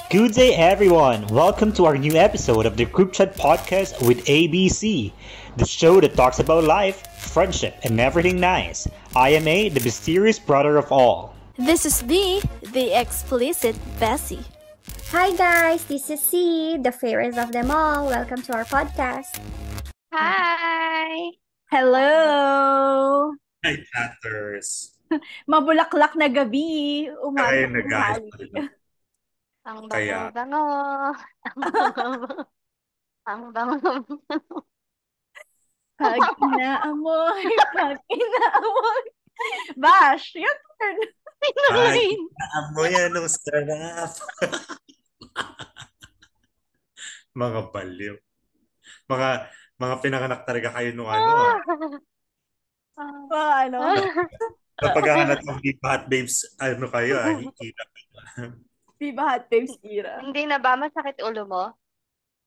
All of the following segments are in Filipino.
Good day, everyone. Welcome to our new episode of the Group Chat Podcast with ABC, the show that talks about life, friendship, and everything nice. I am A, the mysterious brother of all. This is the explicit Bessie. Hi guys, this is C, the fairest of them all. Welcome to our podcast. Hi! Hello! Hi, chatters. Mabulaklak na gabi. Umaga Kaya ng nag-ayos hali. pa rin. Ang Kaya- bango-bango. Ang bango-bango. Ang bango-bango. Pag inaamoy, pag inaamoy. Bash, your turn. Ay, naamoy anong sarap. Mga baliw. Mga pinanganak talaga kayo nung ano. Ano? Kapag hahanap ng Viva Hot Babes, ano kayo hihila. Viva Hot Babes era. Hindi na ba masakit ulo mo?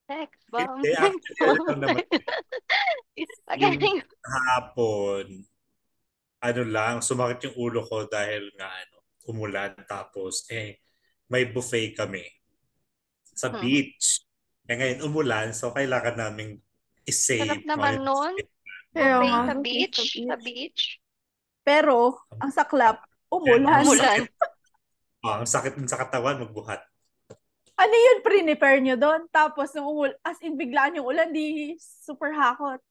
Sex bomb. Hindi, actually, ano naman, Pagaling. hapon, ano lang, sumakit yung ulo ko dahil nga, umulan. Tapos, may buffet kami sa beach. Ngayon, umulan, so kailangan naming Sarap i-save. naman nun. Kaya Buffet nga, sa buffet beach. sa Sa beach. Pero, ang saklap, umulan. Umulan. Ang sakit din sa katawan, magbuhat. Ano yun, prepare nyo doon? Tapos, as in, biglaan yung ulan, di super hakot.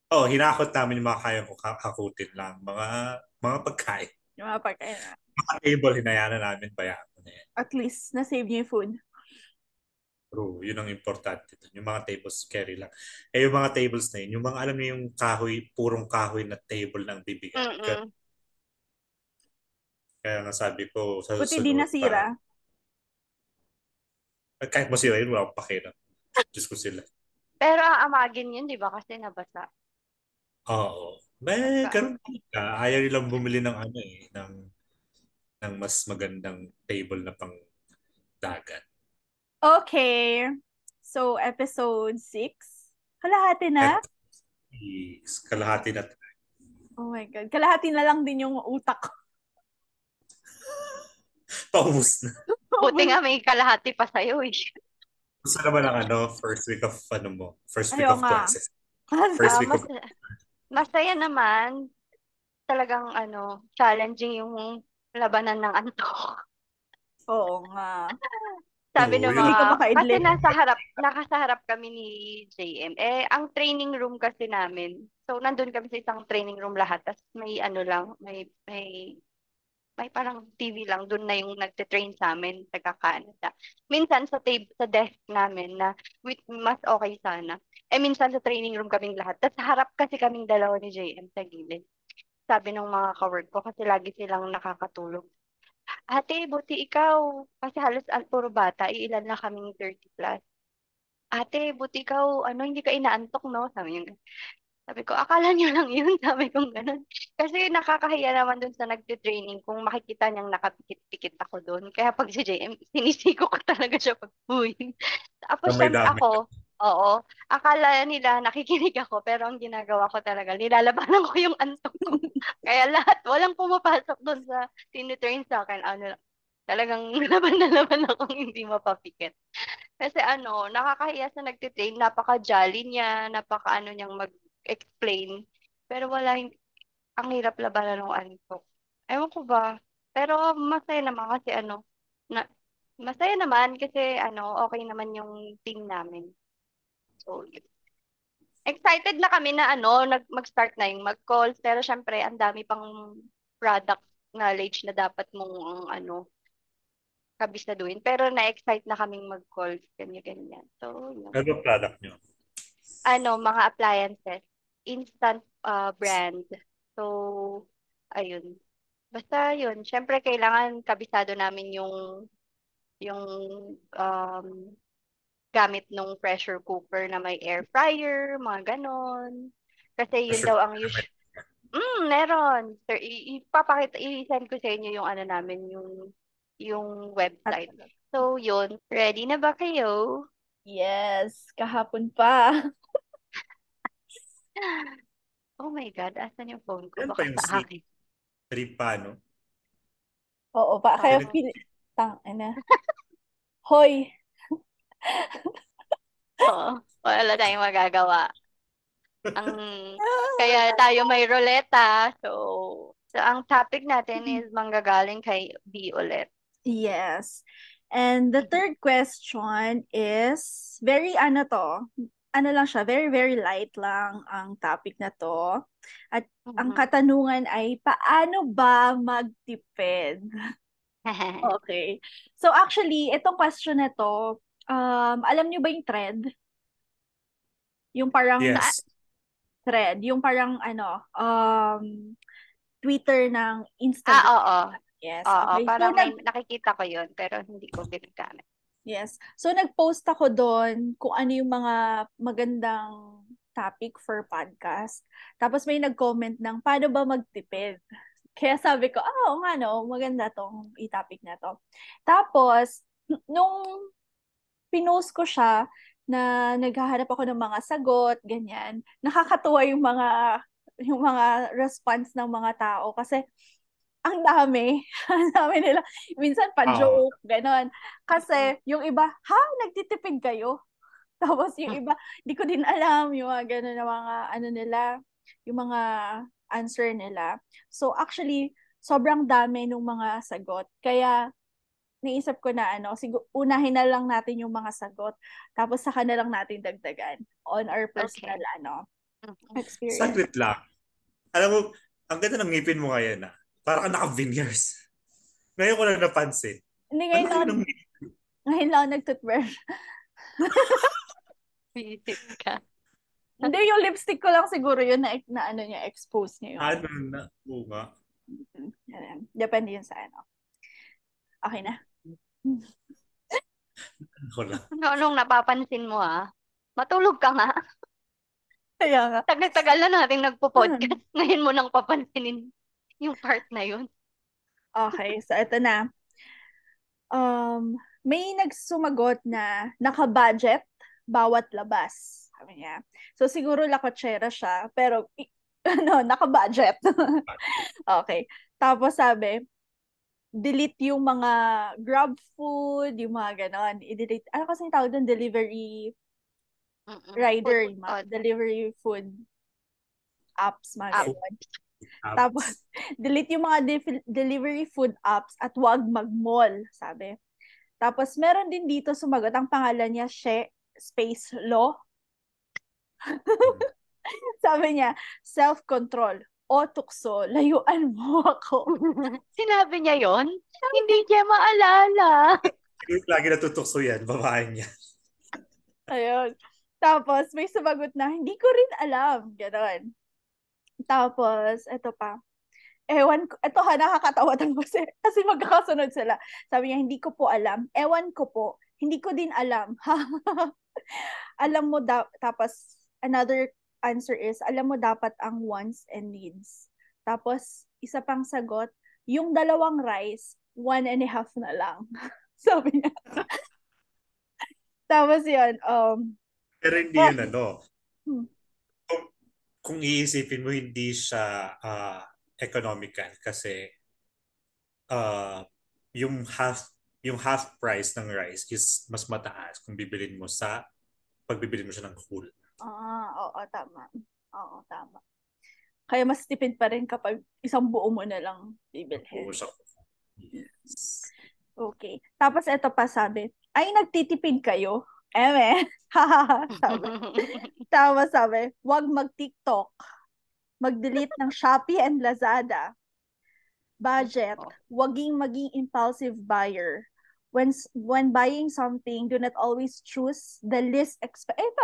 Hinakot namin yung mga kaya ko hakutin lang. Mga pagkain. Yung mga pagkain. Mga table, hinayaan na namin bayaran na yan. At least, na-save nyo yung food. True, yun ang importante dun. Yung mga tables carry lang. Yung mga tables na yun, yung mga alam niyo yung kahoy, purong kahoy na table ng bibigyan. Mm-mm. Kaya nga sabi ko, sa Buti di nasira. Kahit masira yun, wala akong pakiram. Diyos ko sila. Pero aamagin yun, di ba? Kasi nabasa. Oo. Ganun ka. Ayaw nilang bumili ng ng mas magandang table na pang dagat. Okay. So, episode 6. Kalahati na? Kalahati na. Oh my God. Kalahati na lang din yung utak ko. Paubos na. Buti nga may kalahati pa sa'yo eh. Gusto naman ang first week of first week Ayaw of nga. classes. First week of Masaya naman. Talagang challenging yung labanan ng antok. Oo nga. Sabi Oo, ng yun. Hindi ka mga, kasi makaidlip. nakasaharap kami ni JM. Ang training room kasi namin, so nandun kami sa isang training room lahat, tapos may may parang TV lang, dun na yung nagte-train sa amin, taga-Canada. Minsan sa desk namin na mas okay sana. Minsan sa training room kaming lahat. Tapos harap kasi kaming dalawa ni JM sa gilid. Sabi ng mga ka-work ko, kasi lagi silang nakakatulog. Ate, buti ikaw. Kasi halos puro bata, iilan na kaming 30 plus. Ate, buti ikaw, hindi ka inaantok, no? Sabi ko, akala niyo lang yun. Sabi ko gano'n. Kasi nakakahiya naman dun sa nagtitraining kung makikita niyang nakapikit-pikit ako dun. Kaya pag si JM, sinisiko ko talaga siya pag uwi. Tapos Kamay syempre dami. oo, akala nila nakikinig ako, pero ang ginagawa ko talaga, nilalabanan ko yung antok ko. Kaya walang pumapasok dun sa tinitrain sa akin. Talagang laban na laban akong hindi mapapikit. Kasi nakakahiya sa nagtitrain, napaka-jolly niya, napaka niyang mag-explain. Pero ang hirap labanan ng antok. Ewan ko ba? Pero masaya naman kasi na, masaya naman kasi okay naman yung team namin. So, yun. Excited na kami na mag-start na yung mag-calls. Pero syempre, ang dami pang product knowledge na dapat mong kabisaduhin. Pero na-excite na kaming mag-calls, ganyan-ganyan. So, yun. Ano product nyo? Mga appliances. Instant brand. So, ayun. Basta yun. Syempre, kailangan kabisado namin yung gamit nung pressure cooker na may air fryer, mga ganon. Kasi yun daw ang usual. Meron. Sir, i-send ko sa inyo yung namin, yung website. So, yun. Ready na ba kayo? Yes, kahapon pa. Oh my God, asan yung phone ko? Yan Baka pa yung sa sleep. akin. Tripano. Oo, kaya Oo. Hoy. Oo. Wala tayong magagawa. Ang kaya tayo may ruleta. So ang topic natin is manggagaling kay B ulit. Yes. And the third question is very lang siya, very very light lang ang topic na to. At ang katanungan ay paano ba magtipid? Okay. So actually, itong question na to, alam niyo ba yung thread? Yung parang Yes. thread, yung parang Twitter ng Instagram. Oo. Yes. Oo, Okay. parang So may nakikita ko yun, pero hindi ko ginagamit. yes. So, nag-post ako doon kung ano yung mga magandang topic for podcast. Tapos may nag-comment ng paano ba magtipid? Kaya sabi ko, oo nga no, maganda tong i-topic na to. Tapos, nung pinost ko siya na naghahanap ako ng mga sagot, ganyan, nakakatuwa yung mga response ng mga tao kasi ang dami. Ang dami nila. Minsan pa-joke, ganon. Kasi yung iba, ha? Nagtitipid kayo? Tapos yung iba, di ko din alam yung mga ganon na mga ano nila, yung mga answer nila. So actually, sobrang dami ng mga sagot. Kaya naisip ko na unahin na lang natin yung mga sagot. Tapos saka na lang natin dagdagan on our personal experience. Saglit lang. Alam mo, ang ganda ng ngipin mo ngayon Parang ka naka-veneers. Ngayon ko lang napansin. Hindi, Ano ngayon lang nag-toothbrush. Visit ka. Hindi, yung lipstick ko lang siguro yun na niya, expose niya yun. Ano na? Oo nga. Depende yun sa Okay na. Anong napapansin mo Matulog ka nga. Kaya nga. Tagal-tagal na natin nagpo-podcast. Ngayon mo nang papansinin yung part na yun. Okay, so ito na. May nagsumagot na naka-budget bawat labas. Sabi niya. So siguro lakotsera siya, pero naka-budget. Okay. Tapos sabi, delete yung mga grab food, yung mga ganon. I-delete. Ano kasi yung tawag doon? Delivery rider, delivery food apps, mga ganon. Tapos, delete yung mga delivery food apps at wag mag-mall, sabi. Tapos, meron din dito sumagot, ang pangalan niya, Space Law. Sabi niya, self-control. O tukso, layuan mo ako. Sinabi niya yon? Hindi niya maalala. Lagi natutukso yan, babae niya. Ayun. Tapos, may sumagot na, hindi ko rin alam. Ganon. Tapos, eto pa. Ewan ko, eto nakakatawa kasi magkakasunod sila. Sabi niya, hindi ko po alam. Ewan ko po, hindi ko din alam. Alam mo, tapos, another answer is, alam mo dapat ang wants and needs. Tapos, isa pang sagot, yung 2 rice, 1.5 na lang. Sabi niya. Tapos yun, pero hindi yun kung iisipin mo, hindi siya economical kasi yung half price ng rice is mas mataas kung bibilin mo siya ng whole. Oo, tama. Oo, tama. Kaya mas tipid pa rin kapag isang buo mo na lang bibilhin. Yes. Okay. Tapos ito pa sabi, ay nagtitipid kayo? Sabi. Tapos sabi, wag mag-TikTok. Mag-delete ng Shopee and Lazada. Budget, waging maging impulsive buyer. When buying something, do not always choose the least exciting.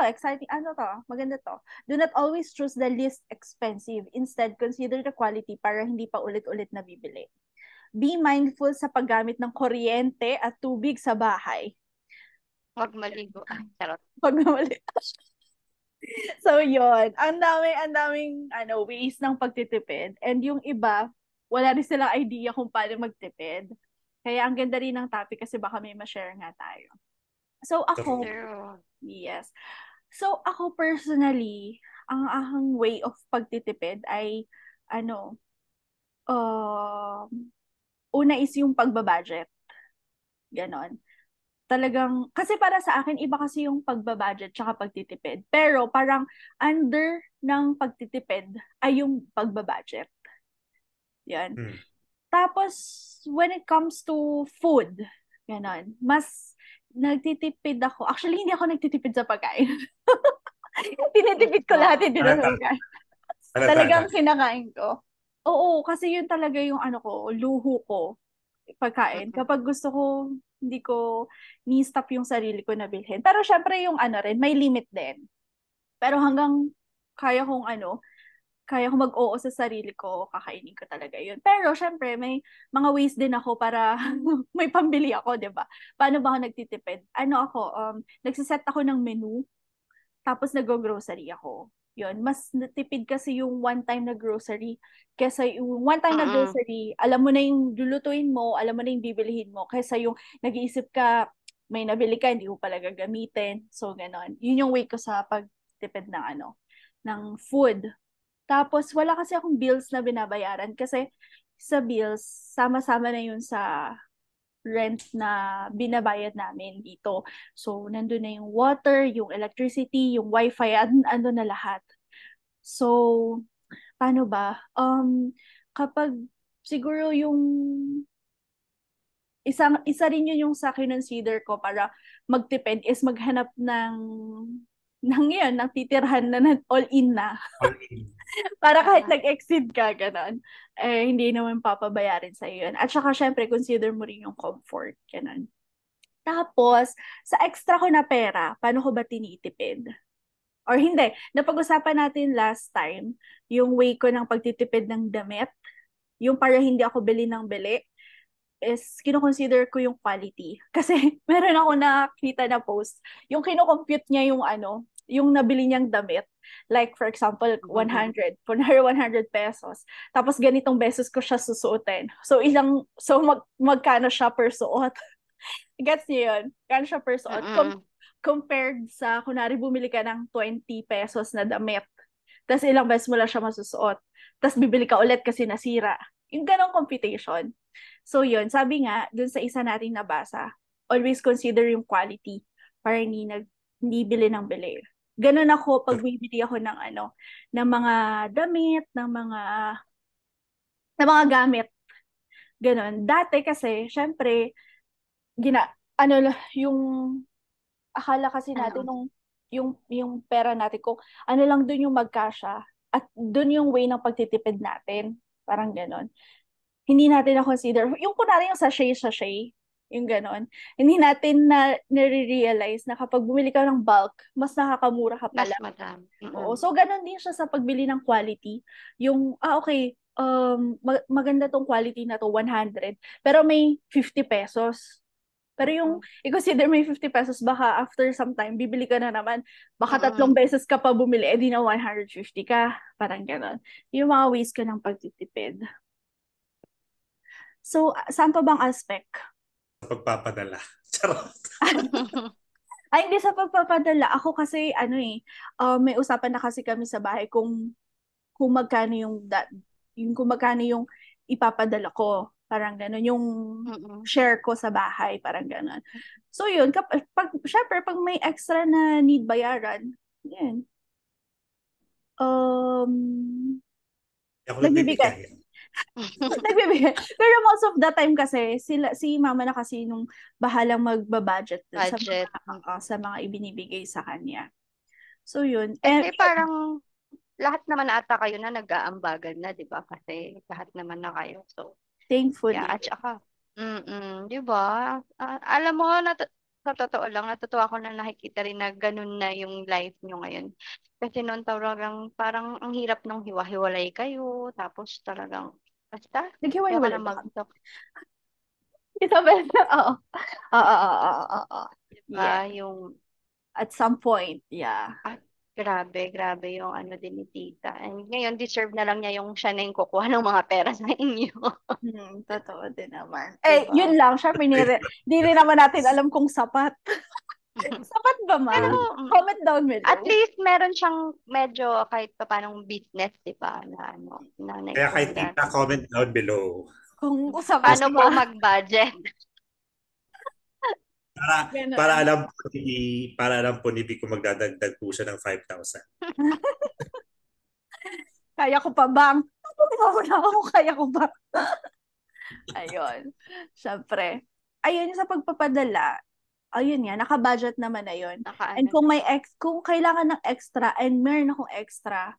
Maganda to. Do not always choose the least expensive. Instead, consider the quality para hindi pa ulit-ulit na bibili. Be mindful sa paggamit ng kuryente at tubig sa bahay. Wag maligo. Charot. Wag maligo. So, yun. Ang daming ways ng pagtitipid. And yung iba, wala rin silang idea kung paano magtipid. Kaya ang ganda rin ng topic kasi baka may ma-share nga tayo. So, ako, yes. So, ako personally, ang way of pagtitipid ay, una is yung pagbabudget. Ganon. Talagang, kasi para sa akin, iba kasi yung pagbabudget tsaka pagtitipid. Pero parang under ng pagtitipid ay yung pagbabudget. Yan. Hmm. Tapos, when it comes to food, ganon, mas nagtitipid ako. Actually, hindi ako nagtitipid sa pagkain. Tinitipid ko lahat, hindi na sa Halata. pagkain. Halata na. Talagang kinakain ko. Oo, kasi yun talaga yung ano ko, luho ko, pagkain. Kapag gusto ko, hindi ko ni-stop yung sarili ko na bilhin. Pero syempre yung ano rin, may limit din. Pero hanggang kaya kong ano, kaya kong mag-oo sa sarili ko, kakainin ko talaga yun. Pero syempre, may mga ways din ako para may pambili ako, di ba? Paano ba ako nagtitipid? Ano ako, nagsiset ako ng menu, tapos nag-grocery ako. Yun, mas natipid kasi yung one-time na grocery kesa yung one-time na Mm-mm. grocery, alam mo na yung lulutuin mo, alam mo na yung bibilihin mo, kesa yung nag-iisip ka, may nabili ka, hindi mo pala gagamitin. So, ganon. Yun yung way ko sa pagtipid ng ano, ng food. Tapos, wala kasi akong bills na binabayaran kasi sa bills, sama-sama na yun sa rent na binabayad namin dito. So, nandun na yung water, yung electricity, yung wifi, ano na lahat. So, paano ba? Kapag siguro yung isa rin yun yung sa consider ko para magtipid is maghanap ng titirhan na all-in na. All in. Para kahit nag-exceed ka, ganon, eh, hindi naman papabayarin sa yun. At saka, syempre, consider mo rin yung comfort, ganon. Tapos, sa extra ko na pera, paano ko ba tinitipid? Or hindi, napag-usapan natin last time, yung way ko ng pagtitipid ng damit, yung para hindi ako bili ng bili, is kino-consider ko yung quality. Kasi meron ako nakita na post, yung kino-compute niya yung ano, yung nabili niyang damit. Like, for example, 100. Kunwari 100 pesos. Tapos ganitong beses ko siya susuotin. So, magkano siya per suot? Gets niyo yun? Kano siya per suot? Compared sa, kunwari bumili ka ng 20 pesos na damit. Tapos ilang beses mo lang siya masusuot. Tapos bibili ka ulit kasi nasira. Yung ganong computation. So yun, sabi nga, dun sa isa nating nabasa, always consider yung quality para hindi bili ng bili. Ganon ako pag bibili ako ng ano, ng mga damit, ng mga gamit. Ganon. Dati kasi, syempre, yung akala kasi natin yung pera natin kung ano lang dun yung magkasya at dun yung way ng pagtitipid natin. Parang ganon. Hindi natin na-consider. Yung kunwari yung sachet, yung ganon. Hindi natin na-realize na kapag bumili ka ng bulk, mas nakakamura ka Mas pala. madami. Oo. So, ganon din siya sa pagbili ng quality. Yung, okay, maganda tong quality na to, 100. Pero may 50 pesos. Pero yung i-consider may 50 pesos, baka after some time, bibili ka na naman. Baka 3 beses ka pa bumili, edi na 150 ka. Parang ganon. Yung mga ways ko ng pagtitipid. So, saan pa bang aspect? Sa pagpapadala. Charot. Ay, hindi sa pagpapadala. Ako kasi, may usapan na kasi kami sa bahay kung magkano kung magkano yung ipapadala ko. Parang gano'n. Yung share ko sa bahay. Parang gano'n. So, yun. Syempre, pag may extra na need bayaran, yan. Ako Nagbibigay. Nagbibigay. Pero most of the time kasi, si mama na kasi nung bahalang magbabudget dun sa mga ibinibigay sa kanya. So, yun. Kasi parang lahat naman ata kayo na nag-aambagan na, di ba? Kasi lahat naman na kayo. So, thankfully. yeah, at saka, di ba? Alam mo, sa totoo lang, natutuwa ako na nakikita rin na ganun na yung life nyo ngayon. Kasi noon talagang parang ang hirap nung hiwa-hiwalay kayo. Tapos talagang, basta, naghiwa-hiwalay kaya ba? mag-talk. Isabel, oo. Oo. Yeah. Yeah. At some point, yeah. Grabe yung ano din ni tita. And ngayon, deserve na lang niya yung siya na yung kukuha ng mga pera sa inyo. Totoo din naman. Diba? Yun lang, syempre, di rin naman natin alam kung sapat. Sapat ba, Pero, ma'am? Comment down at below. least meron siyang medyo kahit pa paanong business, di ba, na na Kaya kay naipunta. tita, comment down below. Kung sapat Paano ba? po mag-budget? Para Ganon. alam po para alam po ni Vic kung magdadagdag po siya ng 5,000. Kaya ko pa bang? Wala ako, kaya ko ba? Ayun. Syempre. Ayun, sa pagpapadala, ayun nga, naka-budget naman na yun. And Nakaano kung na. may kung kailangan ng extra and meron akong extra,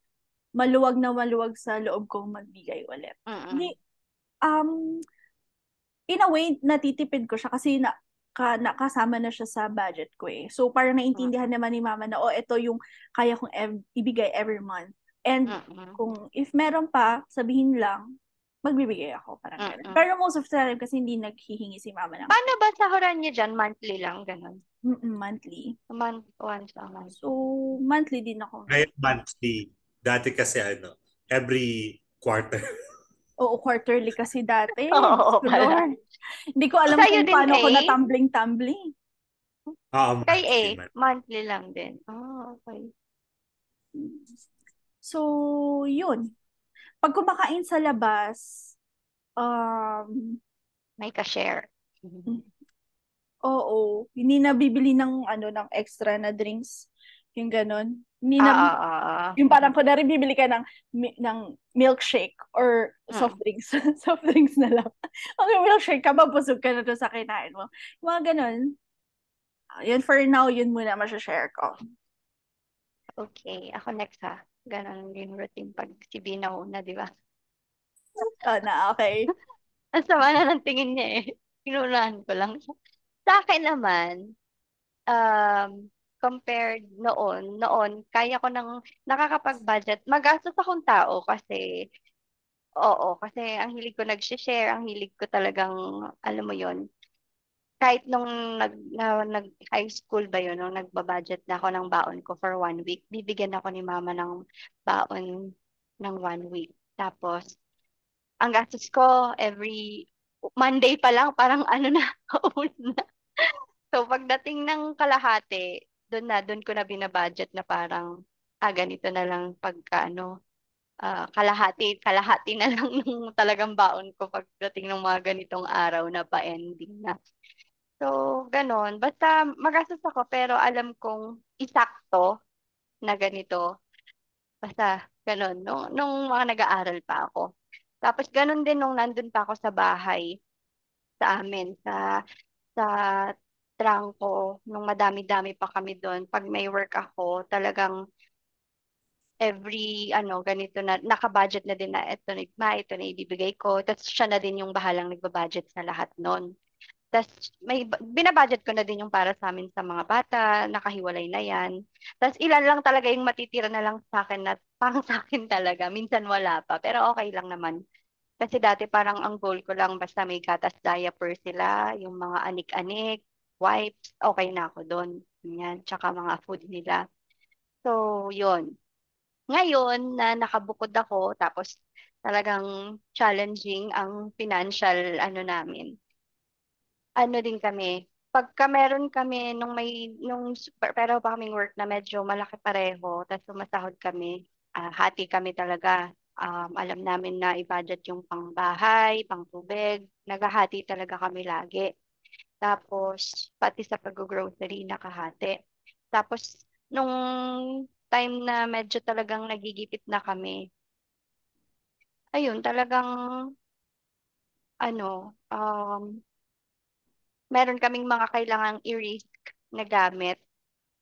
maluwag na maluwag sa loob kong magbigay ulit. Hindi, um, in a way, natitipid ko siya kasi nakasama na siya sa budget ko eh. So, parang naintindihan naman ni mama na, ito yung kaya kong ibigay every month. And kung if meron pa, sabihin lang, magbibigay ako. Parang ganun. Pero most of the time kasi hindi naghihingi si mama ng Paano ba sahuran niyo dyan? Monthly lang, ganun? monthly. Once a month. So, monthly din ako. Ngayon monthly. Dati kasi every quarter. Oo, quarterly kasi dati. Oo, So, pala. Lord, hindi ko alam Sa'yo kung din, paano ako eh? na-tumbling-tumbling. Kay Monthly A, man. monthly lang din. Oh, okay. So, yun. Pag kumakain sa labas, May ka-share. oo, hindi na bibili ng ng extra na drinks, yung ganon. Hindi na yung parang kunwari bibili ka ng milkshake or soft drinks. Soft drinks na lang. Okay, milkshake ka, mabusog ka na doon sa kinain mo. Yung mga ganon. Yun for now, yun muna masashare ko. Okay, ako next ha. Ganon yung routine pag si Bina una, di ba? Okay. Ang sama na ng tingin niya eh. Inunahan ko lang siya. Sa akin naman, compared noon, kaya ko nang nakakapag-budget. Magastos akong tao kasi, kasi ang hilig ko nag-share, ang hilig ko talagang, alam mo yon kahit nung nag-high school ba yun, nung nagbabudget na ako ng baon ko for 1 week, bibigyan ako ni mama ng baon ng 1 week. Tapos, ang gastos ko every Monday pa lang, parang ano na, kaubos na. So, pagdating ng kalahati, doon ko na binabudget na parang, ganito na lang pagka kalahati na lang nung talagang baon ko pagdating ng mga ganitong araw na pa-ending na. So, ganon. Basta magastos ako, pero alam kong isakto na ganito. Basta, ganon. Nung mga nag-aaral pa ako. Tapos, ganon din nung nandun pa ako sa bahay, sa amin, sa trangko, nung madami-dami pa kami doon. Pag may work ako, talagang ganito na, naka-budget na din na ito na ibibigay ko. Tapos siya na din yung bahalang nagbabudget sa lahat noon. Tapos binabudget ko na din yung para sa amin sa mga bata, nakahiwalay na yan. Tapos ilan lang talaga yung matitira na lang sa akin na pang sa akin talaga. Minsan wala pa, pero okay lang naman. Kasi dati parang ang goal ko lang basta may gatas diaper sila, yung mga anik-anik, wipes, okay na ako doon. Yan, tsaka mga food nila. So, yun. Ngayon na nakabukod ako, tapos talagang challenging ang financial namin. Ano din kami, pagka meron kami pero pa kaming work na medyo malaki pareho, tapos sumasahod kami, hati kami talaga. Alam namin na i-budget yung pangbahay, pangtubig, naghahati talaga kami lagi. Tapos, pati sa pag-grocery, nakahati. Tapos, nung time na medyo talagang nagigipit na kami, ayun, talagang, meron kaming mga kailangang i-risk na gamit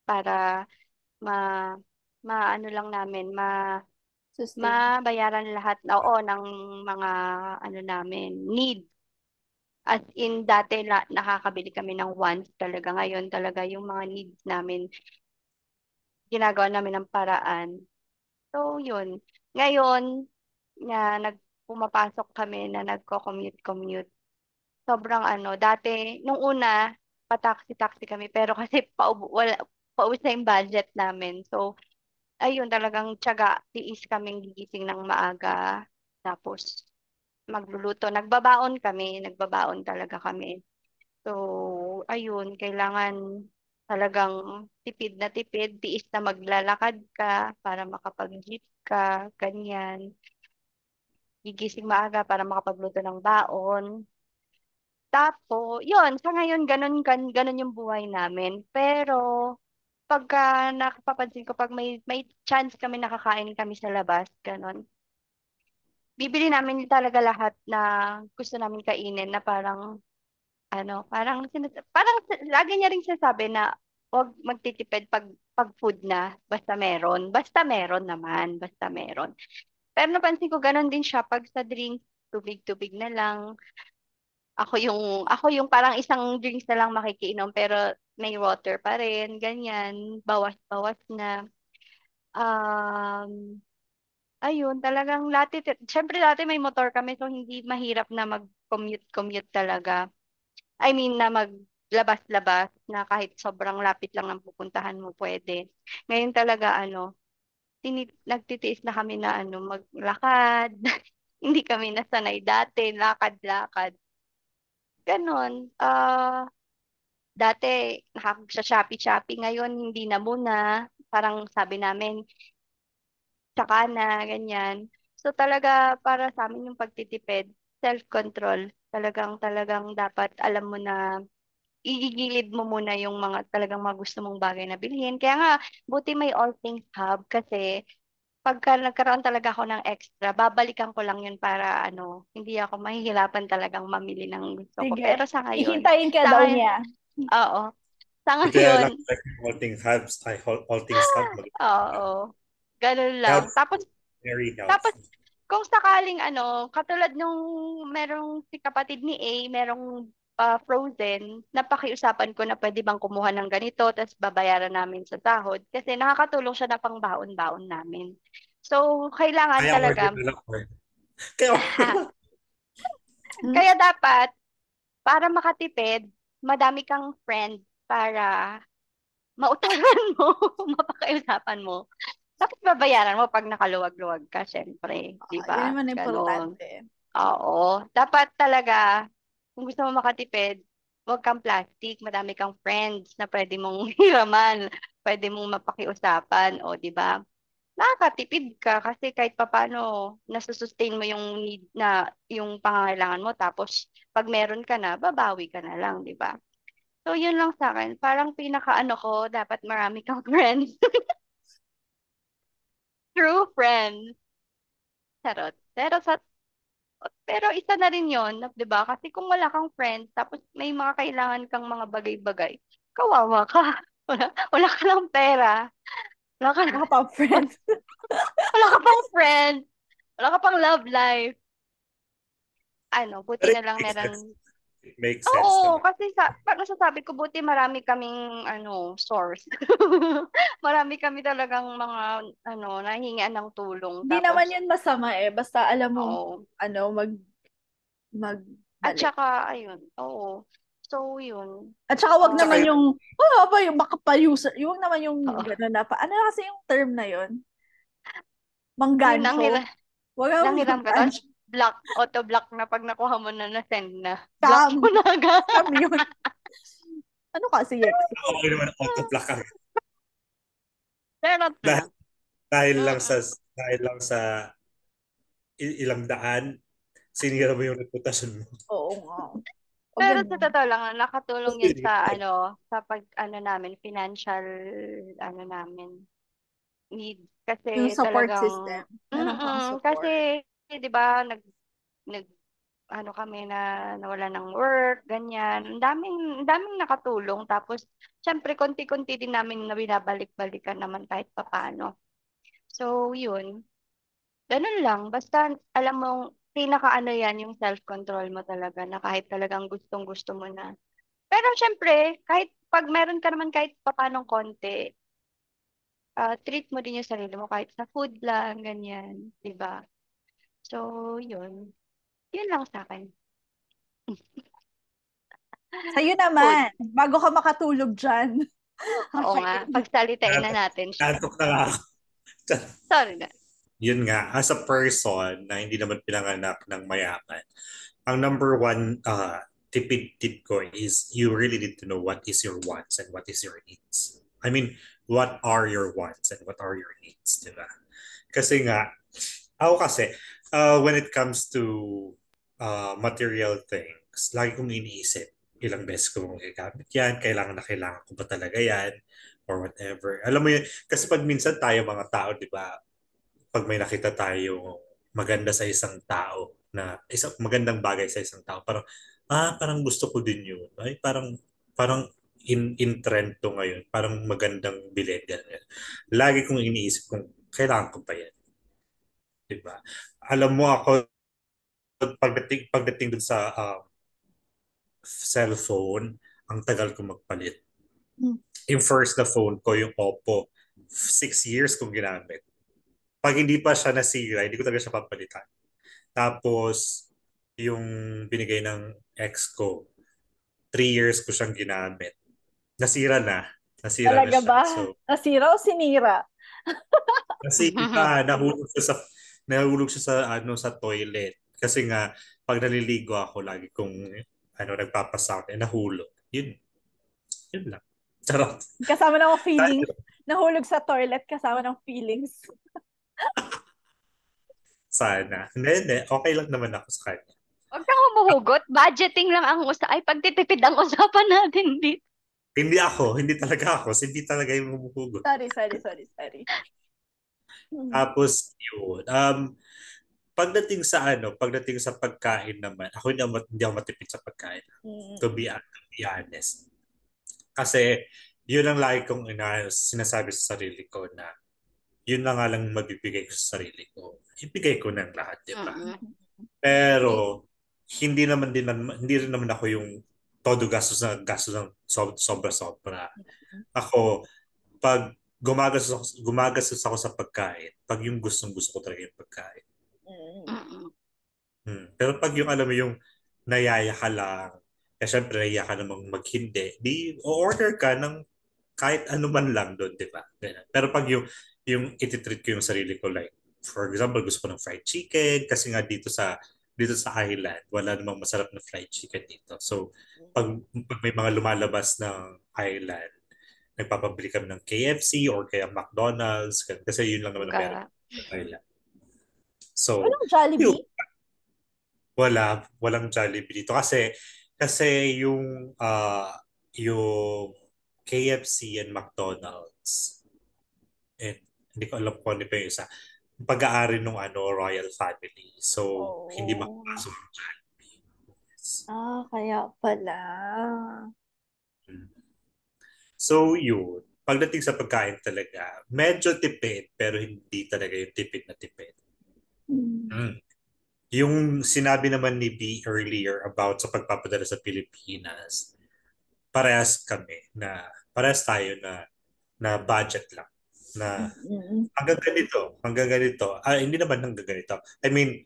para ma maano lang namin, Sustain. mabayaran lahat ng mga namin need. As in, dati nakakabili kami ng wants talaga. Ngayon talaga yung mga needs namin, ginagawa namin ng paraan. So, yun. Ngayon, pumapasok kami na nagko-commute. Sobrang dati, nung una, pa-taxi-taxi kami, pero kasi paubos na yung budget namin. So, ayun, talagang tiyaga, tiis kaming gigising ng maaga. Tapos, magluluto. Nagbabaon talaga kami. So, ayun, kailangan talagang tipid na tipid, tiis na maglalakad ka para makapag-jeep ka, ganyan. Gigising maaga para makapagluto ng baon. Tapos, yun, sa ngayon, ganun yung buhay namin. Pero, pagka nakapapansin ko, pag may chance kami nakakain kami sa labas, ganun, bibili namin talaga lahat na gusto namin kainin na parang, parang lagi niya rin sinasabi na huwag magtitipid pag food na, basta meron. Basta meron naman, basta meron. Pero napansin ko, ganun din siya pag sa drink, tubig-tubig na lang. Ako yung parang isang drinks na lang makikiinom pero may water pa rin, ganyan, bawas-bawas na. Um, ayun, talagang syempre dati may motor kami so hindi mahirap na mag-commute talaga. I mean na maglabas-labas na kahit sobrang lapit lang ng pupuntahan mo pwede. Ngayon talaga nagtitiis na kami na maglakad. Hindi kami nasanay dati, lakad-lakad. Ganon. Dati nakaka-Shopee, ngayon hindi na muna. Parang sabi namin, tsaka na, ganyan. So talaga para sa amin yung pagtitipid, self-control. Talagang dapat alam mo na igigilid mo muna yung mga talagang mga gusto mong bagay na bilhin. Kaya nga, buti may All Things Hub kasi pagka nagkaroon talaga ako ng extra, babalikan ko lang yun para hindi ako mahihirapan talagang mamili ng gusto ko. Sige. Pero sa ngayon, Ihintayin ka sa daw ngayon, niya. oo. Sa Hindi kaya lang ngayon, like all things hub. oo. Ganun lang. Health, Tapos, very tapos healthy. kung sakaling katulad nung merong si kapatid ni A, merong frozen, napakiusapan ko na pwede bang kumuha ng ganito, tapos babayaran namin sa sahod. Kasi nakakatulong siya na pang baon-baon namin. So, kailangan Kaya order talaga, na lang. Kaya order na lang. kaya dapat, para makatipid, madami kang friend para mautaran mo, mapakiusapan mo. Tapos babayaran mo pag nakaluwag-luwag ka, syempre. Di Yun ba? naman Ganon. importante. Oo. Dapat talaga, kung gusto mo makatipid, huwag kang plastic. Madami kang friends na pwede mong hiraman, pwede mong mapakiusapan, o di ba? Nakakatipid ka kasi kahit papaano nasusustain mo yung need na yung pangangailangan mo tapos pag meron ka na babawi ka na lang, di ba? So yun lang sa akin, parang pinakaano ko dapat marami kang friends, true friends. Charot. Pero isa na rin yon, 'di ba? Kasi kung wala kang friends tapos may mga kailangan kang mga bagay-bagay, kawawa ka. Wala ka lang pera. Wala ka Wala ka pa friends. wala ka pang friends. Wala ka pang love life. Buti But na lang makes sense. meron. It makes sense Oo, naman. kasi pag nasasabi ko, buti marami kaming, source. Marami kami talagang mga, nahingian ng tulong. Hindi naman Tapos, yun masama eh. Basta alam mo, oo. At magbalik. saka, ayun, oo. So, yun. At saka wag Tsaka naman yung, yung, ba yung baka pa-user, yung wag naman yung Oo. gano'n na pa, ano na kasi yung term na yun? Yung Manggancho. Wag naman nanghiram ka, tapos manggancho. auto-block na pag nakuha mo na-send na. Block Scam. mo na agad. Scam yun. Ano kasi, Yex? okay naman auto-block ka. Charot Dahil, lang. dahil lang Mm-mm. sa dahil lang sa ilang daan, sinira mo yung reputasyon mo. Oo nga. O Pero sa ganun. totoo lang, nakatulong yun Okay, sa, sa pag, namin, financial, namin, need. Yung Kasi support talagang, system. Meron kang support. kasi, di ba, nag, kami na nawala ng work, ganyan. Ang daming nakatulong. Tapos, syempre, konti-konti din namin na binabalik-balikan naman kahit papaano. So, yun. Ganun lang. Basta, alam mo, pinaka-ano yan, yung self-control mo talaga na kahit talagang gustong-gusto mo na. Pero, syempre, kahit pag meron ka naman kahit papanong konti, treat mo din yung sarili mo kahit sa food lang, ganyan. 'Di ba? So, yun. Yun lang sa akin. Sa'yo Food. naman, bago ka makatulog dyan. Oo nga. Pagsalitain na natin siya. Nantok na nga ako. Sorry na. Yun nga, as a person na hindi naman pinanganak ng mayaman, ang number one tipid tip ko is you really need to know what is your wants and what is your needs. I mean, what are your wants and what are your needs, di ba? Kasi nga, ako kasi, when it comes to material things, lagi kong iniisip, ilang beses ko mong gagamit yan, kailangan ko ba talaga yan, or whatever. Alam mo yun, kasi pag minsan tayo mga tao, di ba, pag may nakita tayo maganda sa isang tao, na isang magandang bagay sa isang tao, parang gusto ko din yun. Ay, parang in trend to ngayon. Parang magandang bilhin. Ganyan. Lagi kong iniisip kung kailangan ko pa yan. Diba? Alam mo ako, pagdating dun sa cellphone, ang tagal ko magpalit. Yung first na phone ko, yung Oppo, 6 years kong ginamit. Pag hindi pa siya nasira, hindi ko talaga siya papalitan. Tapos, yung binigay ng ex ko, 3 years ko siyang ginamit. Nasira na. Nasira Talaga na siya. ba? So, Nasira o sinira? nasira, nahulog siya sa toilet. Kasi nga, pag naliligo ako, lagi kong nagpapasound, nahulog. Yun lang. Charot. Kasama ng feelings. Nahulog sa toilet kasama ng feelings. Sana. Hindi. Okay lang naman ako sa kanya. Huwag kang humuhugot. Budgeting lang ang pagtitipid ang usapan natin dito. Hindi talaga ako. Hindi talaga yung humuhugot. Sorry. Tapos, yun. Pagdating sa pagkain naman, ako hindi ako matipid sa pagkain. To be honest. Kasi, yun ang lagi kong sinasabi sa sarili ko na yun na nga lang mabibigay ko sa sarili ko. Ibigay ko ng lahat, di ba? Pero, hindi rin naman ako yung todo gastos ng sobra-sobra. Ako, pag gumagastos ako sa pagkain, pag yung gustong-gusto ko talaga yung pagkain. Pero pag yung alam mo yung nayaya ka lang, syempre nayaya ka namang maghindi, di o-order ka ng kahit ano man lang doon, di ba? Pero pag yung ititreat ko yung sarili ko, like, for example, gusto ko ng fried chicken, kasi nga dito sa island, wala namang masarap na fried chicken dito. So, pag may mga lumalabas ng island, nagpapabili kami ng KFC or kaya McDonald's, kasi yun lang naman ang meron sa island. So, walang Jollibee? Walang Jollibee dito. Kasi yung KFC and McDonald's, hindi ko alam kung ano pa yung isa, pag-aari ng royal family. So, hindi makapasok ang Jollibee. Yes. Kaya pala. So, yun. Pagdating sa pagkain talaga, medyo tipid, pero hindi talaga yung tipid na tipid. Yung sinabi naman ni B earlier about sa pagpapadala sa Pilipinas, parehas tayo na budget lang. Na hanggang ganito. Hindi naman hanggang ganito. I mean,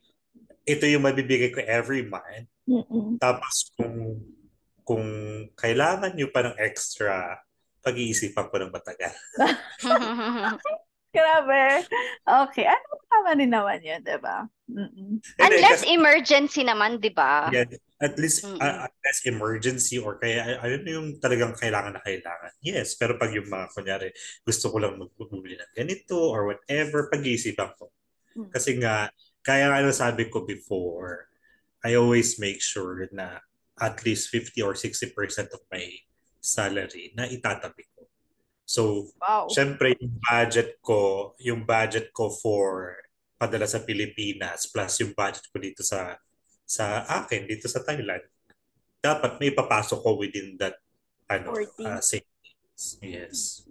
ito yung mabibigay ko every month. Tapos kung kailangan nyo pa ng extra, pag-iisipan ko ng matagal. Grabe. Okay. Tama din naman yun, diba? Unless emergency naman, di ba? Yeah, at least unless emergency or kaya ayun yung talagang kailangan na kailangan. Yes, pero pag yung mga kunyari gusto ko lang magbubuli ng ganito or whatever, pag-iisipan ko. Kasi nga, kaya sabi ko before, I always make sure na at least 50 or 60% of my salary na itatabi ko. So, syempre yung budget ko for padala sa Pilipinas plus yung budget ko dito sa dito sa Thailand, dapat may papasok ko within that savings. Yes.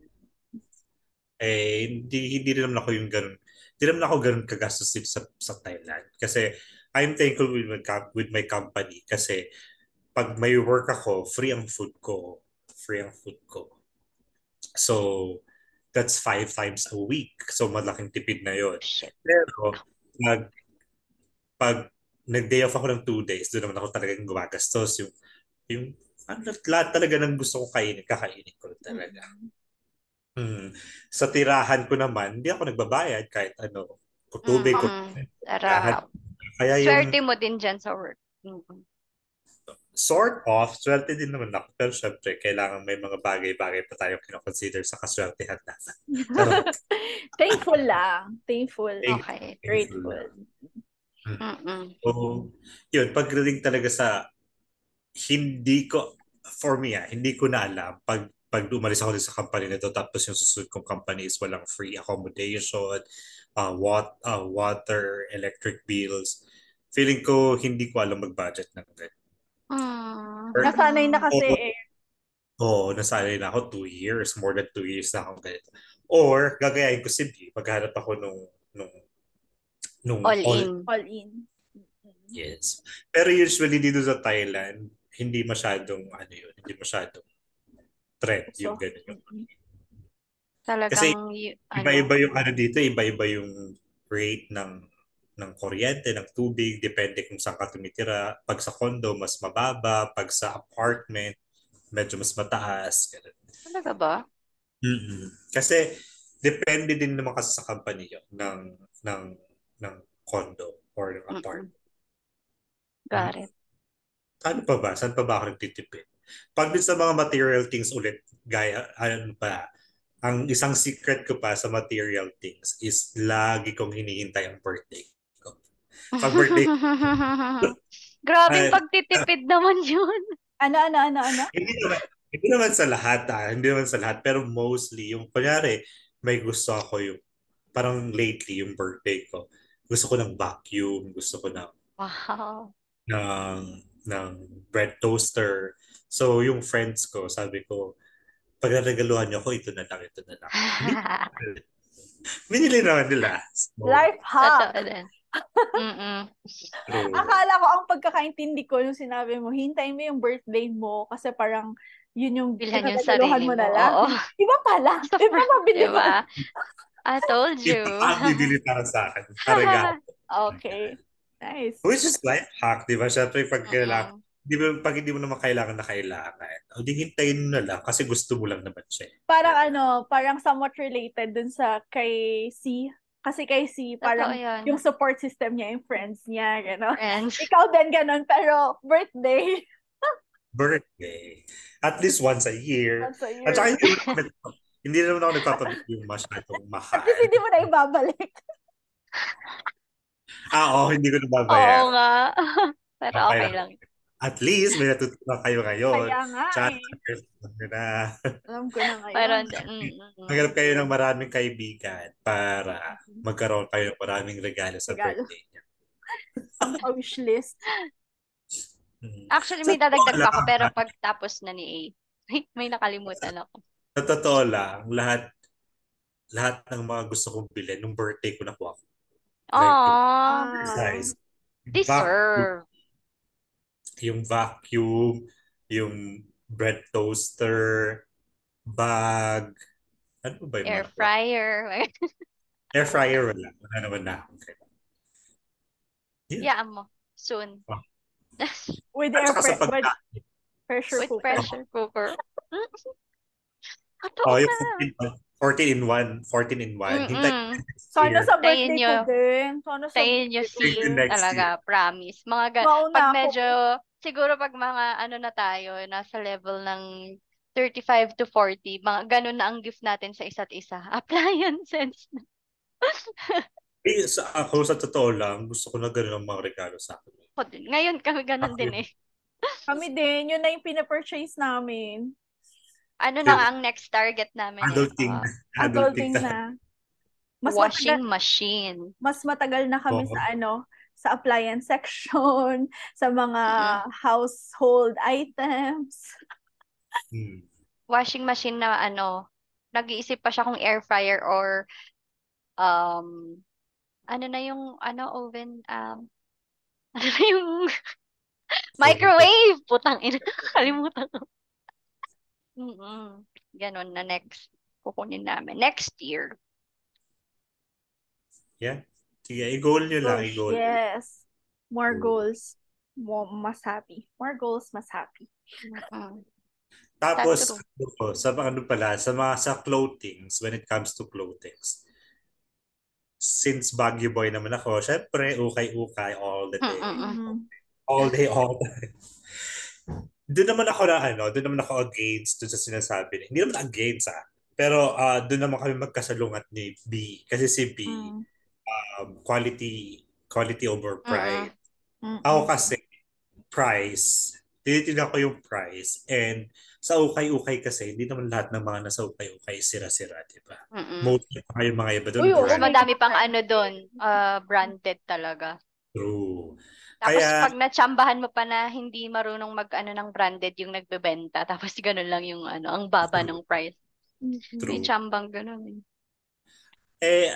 Hindi rin naman ako yung ganun. Hindi naman ako ganun kagastos dito sa Thailand. Kasi I'm thankful with my company kasi pag may work ako, free ang food ko. So, that's 5 times a week. So, malaking tipid na yon. Pero, pag nag-day off ako ng 2 days, doon naman ako talagang gumagastos. Yung lahat talaga ng gusto ko kakainin ko talaga. Sa tirahan ko naman, hindi ako nagbabayad kahit tubig ko. Sarap. Swerte mo din dyan sa work. sort of, swerte din naman ako. Pero syempre, kailangan may mga bagay-bagay pa tayong kinoconsider sa kaswertehan natin. Charot. Thankful lang. Thankful. Okay. Grateful. Mm-mm. So, yun, pagdating talaga sa, for me, hindi ko na alam, pag umalis ako din sa company na to, tapos yung susunod kong company is walang free accommodation, water, electric bills. Feeling ko, hindi ko alam mag-budget ng ganun. Nasanay na kasi eh. Nasanay na ako 2 years, more than 2 years na akong ganito. Or, gagayahin ko si B, maghanap ako nung All in. All in. Yes. Pero usually dito sa Thailand, hindi masyadong trend yung ganun. Kasi iba-iba yung dito, iba-iba yung rate ng kuryente, ng tubig, depende kung saan ka tumitira. Pag sa condo, mas mababa. Pag sa apartment, medyo mas mataas. Ganun. Talaga ba? Kasi depende din naman kasi sa company yun, ng condo or ng apartment. Got it. Saan pa ba ako nagtitipid? Pag din sa mga material things ulit, gaya, ang isang secret ko pa sa material things is lagi kong hinihintay ang birthday ko. Pag birthday Grabing pagtitipid naman yun. Ano? Hindi naman sa lahat, hindi naman sa lahat, pero mostly, yung kunyari, may gusto ako yung, parang lately, yung birthday ko, gusto ko ng vacuum, gusto ko Wow. ng bread toaster. So, yung friends ko, sabi ko, pag nagaluhan niyo ako, ito na lang. Binili naman nila. So, Life hack. Totoo din. Akala ko ang pagkakaintindi ko yung sinabi mo, hintayin mo yung birthday mo kasi parang yun yung bilhan yung sarili mo mo. na lang. Oo. Iba pala. Iba mabili mo. Diba? I told you. Iba bibili para sa akin. Para Okay. Nice. Which is life hack, di ba? Siyempre, pag hindi mo naman kailangan, o di hintayin mo na lang kasi gusto mo lang naman siya. Parang somewhat related dun sa kay C. Kasi kay C, parang yung support system niya, yung friends niya, gano'n. Ikaw din gano'n, pero birthday. Birthday. At least once a year. At saka hindi naman ako nagpapabili yung masyadong mahal. At least hindi mo na ibabalik. Hindi ko nababayan. Oo nga. Pero okay lang. At least may natutunan kayo ngayon. Kaya nga Alam ko na ngayon. Maghanap kayo ng maraming kaibigan para magkaroon kayo ng maraming regalo sa birthday niya. Ang wish list. Actually, may dadagdag pa ako pero pagtapos na ni A, may nakalimutan ako. Sa totoo lang, lahat ng mga gusto kong bilhin, nung birthday ko nakuha ko. Deserve. Yung vacuum, yung bread toaster, bag, ano ba yung air fryer. Air fryer wala. Wala naman na. Okay. Yeah, mo. Soon. With pressure cooker. Yung 14 in 1. Sana sa birthday ko din. Tayin nyo talaga, promise. Pag medyo, siguro pag mga na tayo, nasa level ng 35 to 40, mga ganun na ang gift natin sa isa't isa. Appliances. Ako sa totoo lang, gusto ko na ganun ang mga regalo sa akin. Ngayon kami ganun din eh. Kami din, yun na yung pinapurchase namin. Ano na ang next target namin? Adulting na. Washing machine. Mas matagal na kami sa appliance section, sa mga household items. Washing machine na nag-iisip pa siya kung air fryer or oven, yung microwave. Putang ina, kalimutan ko. Ganon na next kukunin namin. Next year. Yeah. Sige, i-goal nyo lang. Yes. More goals. Mas happy. More goals, mas happy. Tapos, sa clothings, when it comes to clothings, since Baguio boy naman ako, syempre, ukay-ukay all the day. All day, all time. doon naman ako against doon sa sinasabi niya. Hindi naman against pero doon naman kami magkasalungat ni B kasi si B Mm. quality over price. Ako Mm-mm. kasi price. Tinitingnan ko yung price and sa ukay-ukay kasi hindi naman lahat ng mga nasa ukay-ukay sira-sira, di ba? Mm-mm. Mostly pa yung mga iba doon Uy, oo. Mas brand madami pang ano doon, branded talaga. true. Tapos Kaya pag natsambahan mo pa na hindi marunong mag-ano ng branded yung nagbebenta, tapos ganun lang yung ano, ang baba ng price. May true. tsambang ganun eh. Eh,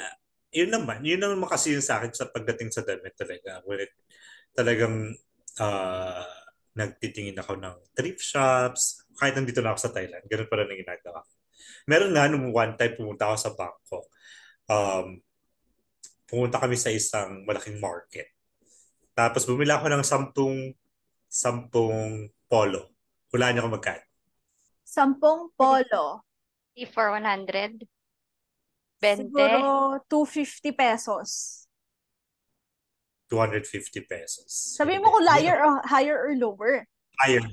yun naman kasi yun sa akin sa pagdating sa damit talaga. Talagang ah, nagtitingin ako ng thrift shops. Kahit nandito na ako sa Thailand, ganun pa rin ang ginagawa ko. Meron nga nung one time pumunta ako sa Bangkok. Um, Pumunta kami sa isang malaking market. Tapos bumili ako ng sampung polo. Hulaan niyo kung magkano. 10 polo. For 100? 20? Siguro 250 pesos. 250 pesos. Sabi mo kung higher or lower. Higher.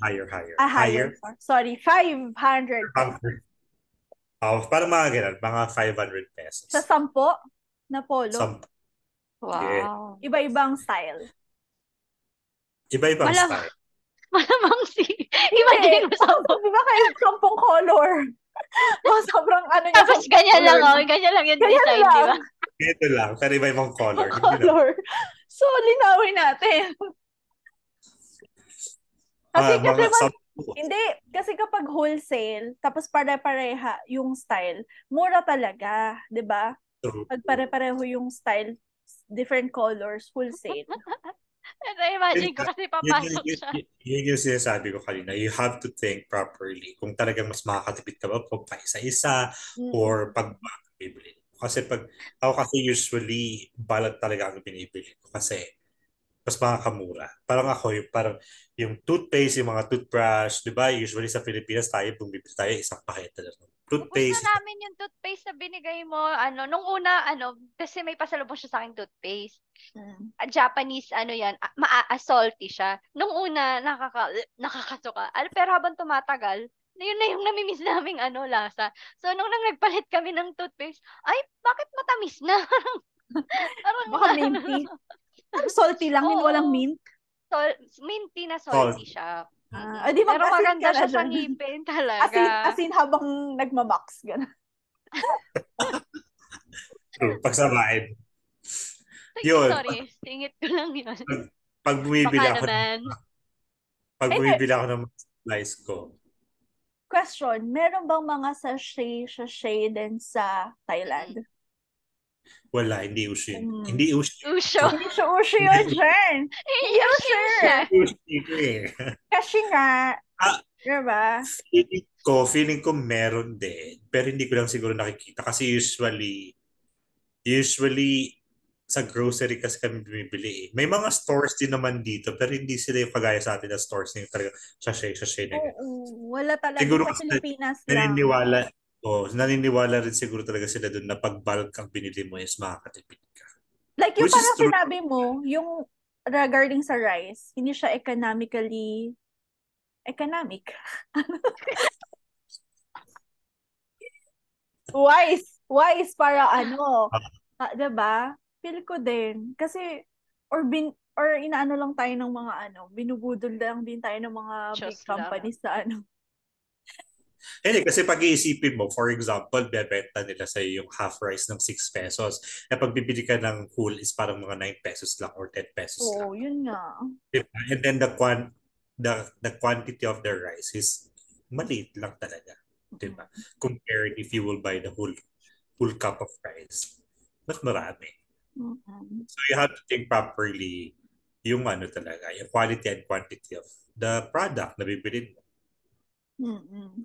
Higher. Sorry, 500 pesos. Parang mga ganun, mga 500 pesos. Sa 10 na polo. Wow. Iba-ibang style. Iba-ibang Malam- style. Malamang imagine mo sa Di ba kayo 10 color? Sobrang ano niya. Tapos ganyan lang, ganyan lang yung Ganyan design, lang. di ba? Ito lang, pero iba-ibang color. Color. So, linawin natin. Hindi, kasi kapag wholesale, tapos pare-pareha yung style, mura talaga, 'di ba? Pag pare-pareho yung style, different colors, wholesale. Imagine ko kasi papasok siya. Yun yung sinasabi ko kanina. You have to think properly. Kung talagang mas makakatipid ka ba pag isa-isa or pag bibili. Kasi ako kasi usually balat talaga ang binibili ko kasi mas makakamura. Parang yung toothpaste, yung mga toothbrush, di ba? Usually sa Pilipinas tayo, bumibili tayo isang pakete lang. Gusto namin yung toothpaste na binigay mo, nung una, kasi may pasalubong siya sa akin toothpaste. Japanese, yan, salty siya. Nung una, nakakasuka. Pero habang tumatagal, yun na yung namimiss naming lasa. So, nung nagpalit kami ng toothpaste, ay, bakit matamis na? Parang, baka minty. Salty lang, hindi walang mint. Minty na salty siya. Pero maganda siya sa ngipin talaga. As in habang nagmamax. Gano'n. True, pagsamahin. Sorry, singit ko lang yun. Pag bumibili ako ng supplies ko. Question, meron bang mga sachet din sa Thailand? Wala, hindi uso yun. Hindi uso yun, Jen. Hindi uso. Kasi nga, diba? Feeling ko meron din. Pero hindi ko lang siguro nakikita. Kasi usually sa grocery kasi kami bumibili. May mga stores din naman dito pero hindi sila yung kagaya sa atin na stores na yung talaga sachet na ganyan. Wala talaga siguro sa Pilipinas lang. Naniniwala rin siguro talaga sila doon na pag bulk ang binili mo is makakatipid ka. Like yung parang sinabi mo, yung regarding sa rice, hindi siya economic. Wise para diba? Feel ko din. Kasi, or inaano lang tayo ng mga binubudol lang din tayo ng mga big companies sa Hindi, kasi pag-iisipin mo, for example, bebenta nila sa yung half rice ng 6 pesos. Na pag bibili ka ng whole is parang mga 9 pesos lang or 10 pesos lang. Yun nga. Diba? And then the quantity of the rice is maliit lang talaga. Diba? Compared if you will buy the whole cup of rice. Mas marami. So you have to think properly yung talaga, yung quality and quantity of the product na bibili mo.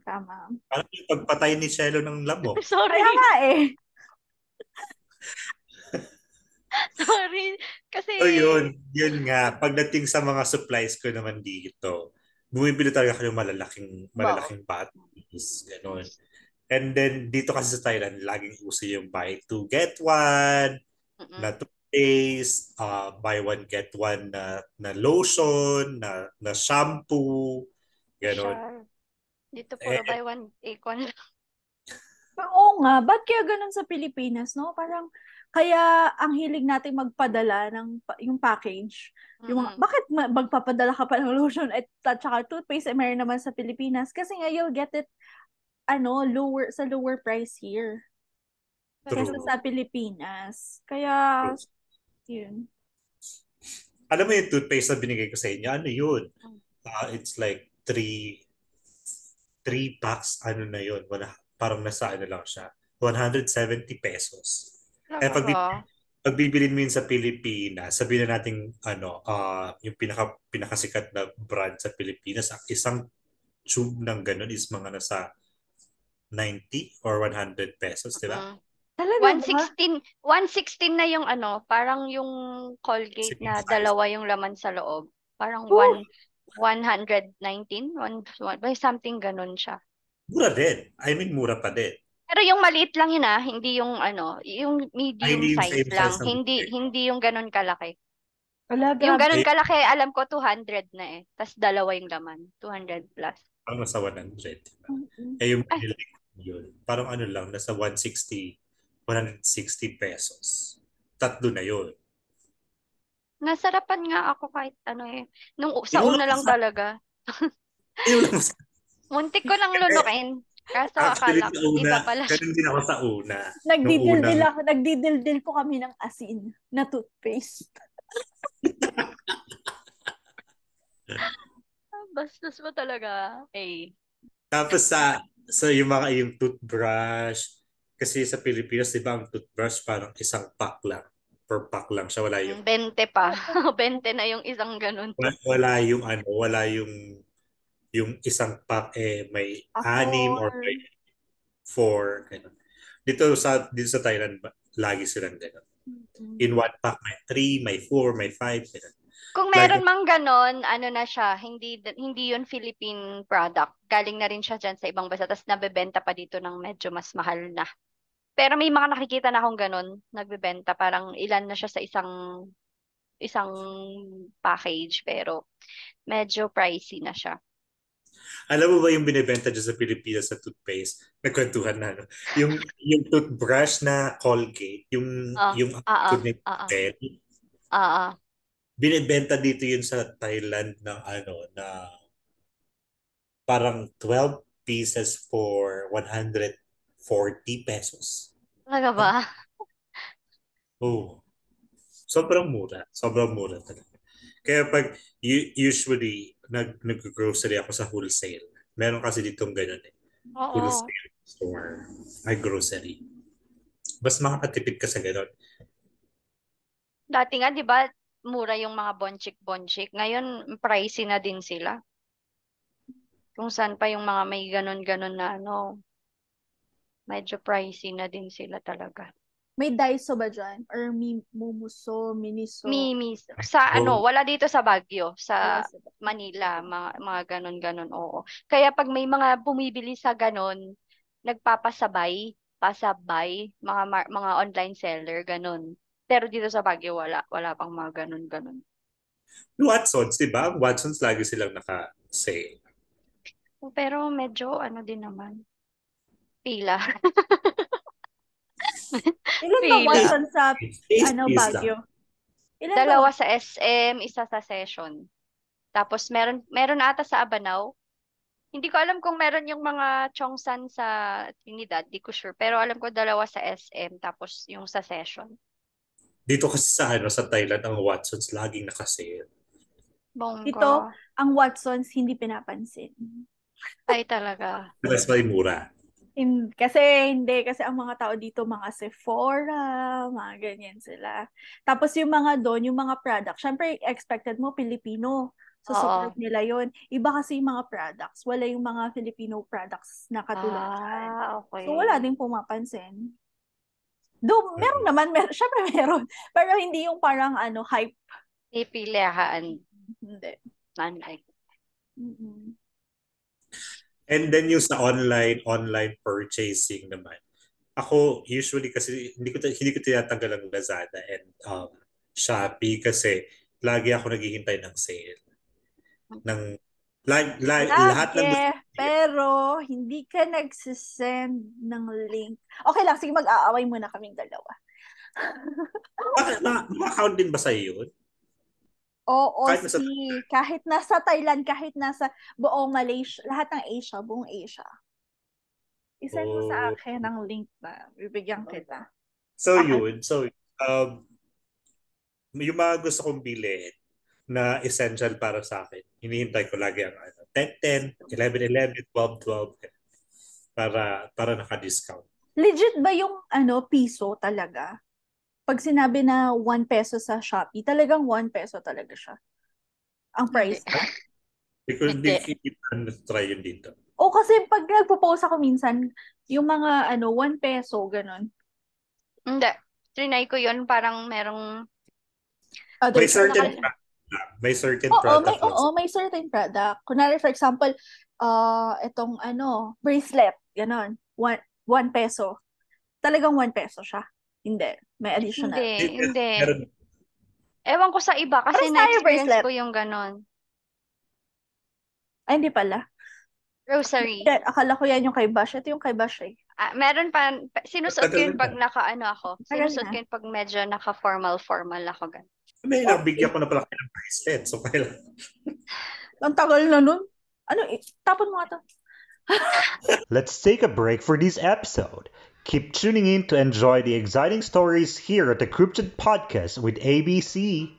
Tama. Parang yung pagpatay ni Shelo ng lamok. Sorry. Kaya nga Sorry. Kasi... So yun nga. Pagdating sa mga supplies ko naman dito, bumibili talaga kayo malalaking batteries. Ganon. And then, dito kasi sa Thailand, laging uso yung buy two, get one, na toothpaste, buy one, get one na lotion, na shampoo, Ganon. Social. Dito Eh, puro buy one, take one lang. Oo nga, ba't kaya ganun sa Pilipinas, no? Parang, kaya ang hilig natin magpadala ng yung package. Yung mga, Mm-mm. bakit magpapadala ka pa ng lotion at saka toothpaste, meron naman sa Pilipinas? Kasi nga, you'll get it, sa lower price here. Kesa true. sa Pilipinas. Kaya, True. yun. Alam mo yung toothpaste na binigay ko sa inyo? Ano yun? Mm. It's like three packs. Ano na yun? Parang nasa ano lang siya. 170 pesos. Eh, Talaga ba? pag bibilin mo yun sa Pilipinas, sabihin na natin yung pinakasikat na brand sa Pilipinas, ang isang tube ng ganun is mga nasa 90 or 100 pesos, di ba? Mm. Talaga ba? 116 na yung ano, parang yung Colgate Same na size. dalawa yung laman sa loob. Parang Oh, 119, by something ganun siya. Mura din. I mean, mura pa din. Pero yung maliit lang yun hindi yung ano, yung Ay, medium hindi yung size same lang, size ng hindi bibili. hindi yung ganun kalaki. wala, Yung grabe. ganun kalaki, alam ko 200 na eh. Tas dalawa yung laman, 200 plus. Parang nasa 100. Diba? Mm-mm. Eh, yung Ay, binili ko yun, parang ano lang, nasa 160 pesos. Tatlo na yun. nasarapan nga ako kahit ano eh. Sa Inulang una mo lang sa, talaga. inulang mo sa, Muntik ko lang lunukin. Kaso actually, akala sa ko, una, iba pala siya. ganun din ako sa una. Nung Nagdidildil unang, ako, nagdidildil po kami ng asin na toothpaste. Bastos mo talaga. Eh. tapos sa yung toothbrush, kasi sa Pilipinas, di ba, ang toothbrush parang isang pack lang. Per pack lang siya. 20 pa. 20 na yung isang ganun. wala yung isang pack may anim or may Ako, four. Ganun. Dito sa Thailand, lagi silang ganun. In one pack, may three, may four, may five. Ganun. Kung Like, meron mang ganon, ano na siya, hindi yun Philippine product. Galing na rin siya dyan sa ibang bansa, tapos nabebenta pa dito ng medyo mas mahal na. Pero may mga nakikita na akong ganon, nagbebenta, parang ilan na siya sa isang package, pero medyo pricey na siya. alam mo ba yung binibenta dyan sa Pilipinas sa toothpaste? Nagkwentuhan na, no? Yung toothbrush na Colgate, Ah, yung ah, applique ah, ah, gel, ah, ah. binibenta dito yun sa Thailand ng na parang 12 pieces for 140 pesos. Talaga ba? Oh, sobrang mura. Sobrang mura talaga. Kaya pag usually nag-grocery ako sa wholesale. Meron kasi ditong ganun eh. Oo. Wholesale store. Ay grocery. Mas makakatipid ka sa ganun. Dati nga, di ba, mura yung mga bonchik-bonchik. Ngayon, pricey na din sila. Kung saan pa yung mga may ganon-ganon na ano, medyo pricey na din sila talaga. may Daiso ba dyan? Or Mumuso, Miniso? Mimis, sa ano, So, wala dito sa Baguio, Wala sa sa Manila, mga ganon-ganon, oo. Kaya pag may mga bumibili sa ganon, nagpapasabay, pasabay, mga online seller, ganon. Pero dito sa Baguio, wala pang mga ganon-ganon. Watsons, di ba? Watsons lagi silang naka-sale. Pero medyo ano din naman, pila. Ilan ba Pila. Watson sa Tasties lang. Baguio? Ilan ba Dalawa sa SM, isa sa Session. Tapos meron ata sa Abanao. Hindi ko alam kung meron yung mga Chongsan sa Trinidad, di ko sure. Pero alam ko dalawa sa SM, tapos yung sa Session. Dito kasi sa Thailand, ang Watsons laging naka-sale. Dito, Bongga. ang Watsons hindi pinapansin. Ay talaga. Mas may mura. Kasi ang mga tao dito, mga Sephora, mga ganyan sila. Tapos yung mga doon, yung mga product, syempre expected mo Pilipino. So support Oo. nila yon. Iba kasi yung mga products. Wala yung mga Filipino products na katulad dyan. So wala Okay. din pumapansin. Though, syempre meron. Pero hindi yung parang hype. Pipilihaan. Hindi. Unlike. Mm-mm. And then yung sa online purchasing naman. Ako usually kasi hindi ko tinatanggal ang Lazada and Shopee kasi lagi ako naghihintay ng sale ng Lahat ng gusto. Pero hindi ka nagsisend ng link. Okay lang, sige, mag-aaway muna kaming dalawa. Bakit ma-account din ba sa'yo yun? Oo, Kahit nasa kahit nasa Thailand, kahit nasa buong Malaysia, lahat ng Asia, buong Asia. I-send mo sa Oh. akin ang link na bibigyan kita. So Okay. yun. So, yung mga gusto kong bilhin na essential para sa akin, hinihintay ko lagi ang 10-10, 11-11, 12-12 para naka-discount. Legit ba yung piso talaga? Pag sinabi na 1 peso sa Shopee, talagang 1 peso talaga siya. Ang price niya. Because Hindi. hindi ko try yun dito. O kasi pag nagpo-post ako minsan, yung mga 1 peso, ganun. Hindi. Trinay ko yun, parang merong... May Other certain Nakal- product lang. May certain Oo, product lang. may certain product. Kunwari, for example, itong bracelet, ganon. 1 peso. Talagang 1 peso siya. Hindi. May additional. Hindi. Meron. Ewan ko sa iba kasi Parang sa'yo, na-experience bracelet. ko yung ganon. Ay, hindi pala. Grocery. Akala ko yan yung kay Bash. Ito yung kay Bash eh. Meron pa, sinusot ko yun Tagal pag na. ako. Tagal Sinusot na. ko yun pag medyo naka-formal ako. Gan. May nabigyan ko na pala kayo ng bracelet. So, kailan? Ang tagal na nun. Tapon mo nga to. Let's take a break for this episode. Keep tuning in to enjoy the exciting stories here at the Cryptid Podcast with ABC.